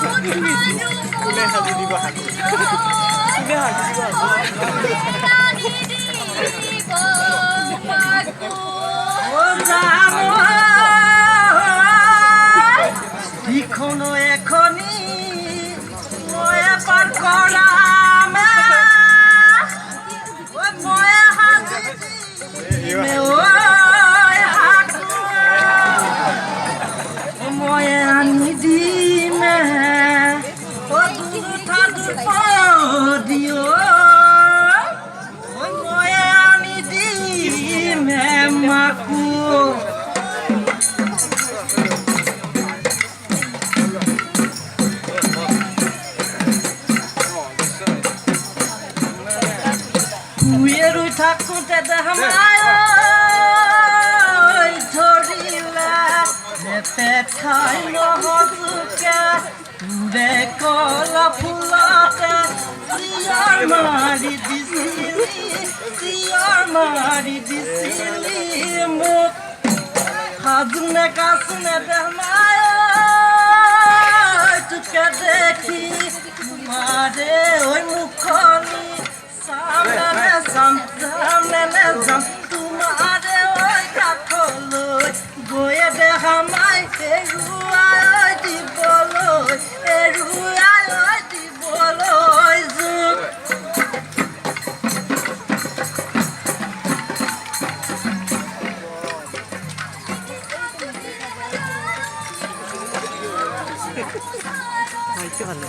কোনে হাজি দিব হাজি কোনে হাজি দিব ইখনো এখনি ময়ে পার করাম ওই ময়ে হাজি দিমে ওই হাটু ময়ে আনি দিমে ও দুধা দুধ দিও ওই ময়ে আনি দিমে মাকু Kuyeru takute dahmay thorila petai nohozuka dekola fulata siyar mari disili mut hazne kasne dahmay tuke dekhi mare oi mukhoni সামনে তোমারে ওই কাঠলো গয়ে দেখামাই এরুয়াই দিবলই যুগ ভালো